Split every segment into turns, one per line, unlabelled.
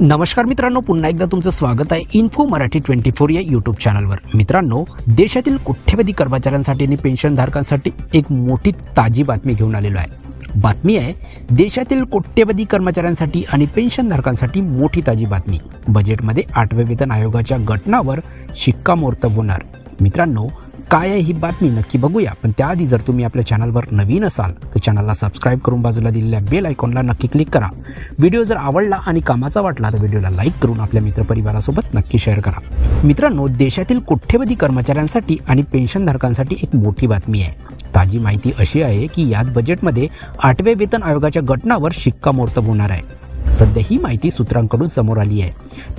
नमस्कार मित्रांनो, पुन्हा एकदा तुमचं स्वागत आहे इन्फो मराठी 24 या यूट्यूब चॅनलवर। मित्रांनो, देशातील कोट्यवधी कर्मचाऱ्यांसाठी आणि पेन्शनधारकांसाठी एक मोठी ताजी बातमी घेऊन आलेलो आहे। बातमी आहे देशातील कोट्यवधी कर्मचाऱ्यांसाठी आणि पेन्शनधारकांसाठी मोठी ताजी बातमी। बजेटमध्ये 8व्या वेतन आयोगाच्या घटनावर शिक्कामोर्तब होणार। मित्रांनो, काय आहे ही बातमी नक्की बघूया, पण त्याआधी जर तुम्ही आपल्या चॅनलवर नवीन असाल तर चॅनलला सबस्क्राइब करून बाजूला दिलेल्या बेल आयकॉनला नक्की क्लिक करा। व्हिडिओ जर आवडला आणि कामाचा वाटला तर व्हिडिओला लाईक करून आपल्या मित्रपरिवारासोबत नक्की शेअर करा। मित्रांनो, देशातील कोट्यवधी कर्मचाऱ्यांसाठी आणि पेन्शनधारकांसाठी एक मोठी बातमी आहे। ताजी माहिती अशी आहे की याच बजेटमध्ये 8व्या वेतन आयोगाच्या घटनावर शिक्कामोर्तब होणार आहे। सध्या ही माहिती सूत्रांकडून समोर आली आहे,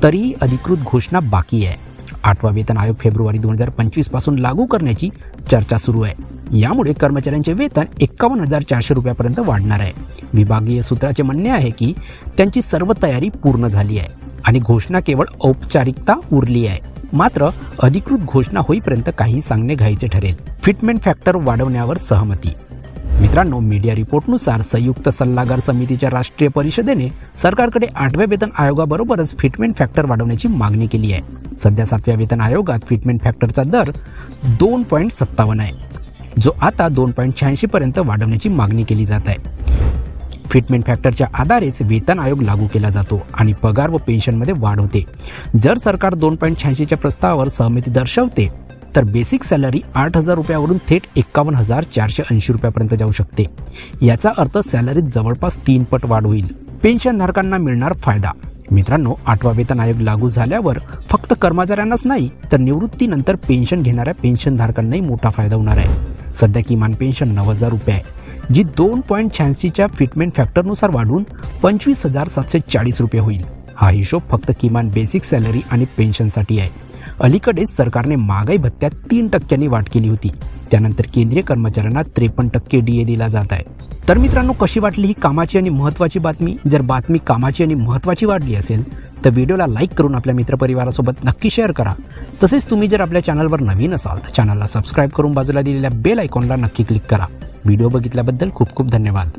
तरीही अधिकृत घोषणा बाकी आहे। 8वा वेतन आयोग फेब्रुवारी 2025 पासून लागू करण्याची चर्चा सुरू आहे। यामुळे कर्मचाऱ्यांचे वेतन 51,400 रुपयापर्यंत वाढणार आहे। विभागीय सूत्राचे म्हणणे आहे की त्यांची सर्व तयारी पूर्ण झाली आहे आणि घोषणा केवळ औपचारिकता उरली आहे। मात्र अधिकृत घोषणा होईपर्यंत काही सांगणे घाईचे ठरेल। फिटमेंट फॅक्टर वाढवण्यावर सहमती। मित्रांनो, मीडिया रिपोर्टनुसार संयुक्त सल्लागार समितीच्या राष्ट्रीय परिषदेने सरकारकडे 8व्या वेतन आयोगाबरोबरच फिटमेंट फॅक्टर वाढवण्याची मागणी केली आहे। सध्या 7व्या वेतन आयोगात फिटमेंट फॅक्टरचा दर 2.57 आहे, जो आता 2.86 पर्यंत वाढवण्याची मागणी केली जात आहे। फिटमेंट फॅक्टरच्या आधारेच वेतन आयोग लागू केला जातो आणि पगार व पेन्शनमध्ये वाढ होते। जर सरकार 2.86च्या प्रस्तावावर सहमती दर्शवते तर बेसिक सॅलरी 8,000 रुपयावरून थेट 51,480 रुपयापर्यंत जाऊ शकते। याचा अर्थ सॅलरीत जवळपास 3 पट वाढ होईल। पेन्शनधारकांना मिळणार फायदा। मित्रांनो, 8वा वेतन आयोग लागू झाल्यावर फक्त कर्मचाऱ्यांनाच नाही तर निवृत्तीनंतर पेन्शन घेणाऱ्या पेन्शनधारकांनाही मोठा फायदा होणार आहे। सध्या किमान पेन्शन 9,000 रुपये आहे, जी 2.86च्या फिटमेंट फॅक्टरनुसार वाढून 25,740 रुपये होईल। हा हिशोब फक्त किमान बेसिक सॅलरी आणि पेन्शनसाठी आहे। अलीकडेच सरकारने महागाई भत्त्यात 3% वाढ केली होती। त्यानंतर केंद्रीय कर्मचाऱ्यांना 53% DA दिला जात आहे। तर मित्रांनो, कशी वाटली ही कामाची आणि महत्त्वाची बातमी? जर बातमी कामाची आणि महत्त्वाची वाटली असेल तर व्हिडिओला लाईक करून आपल्या मित्रपरिवारासोबत नक्की शेअर करा। तसेच तुम्ही जर आपल्या चॅनलवर नवीन असाल तर चॅनलला सबस्क्राइब करून बाजूला दिलेल्या बेल आयकॉनला नक्की क्लिक करा। व्हिडिओ बघितल्याबद्दल खूप खूप धन्यवाद।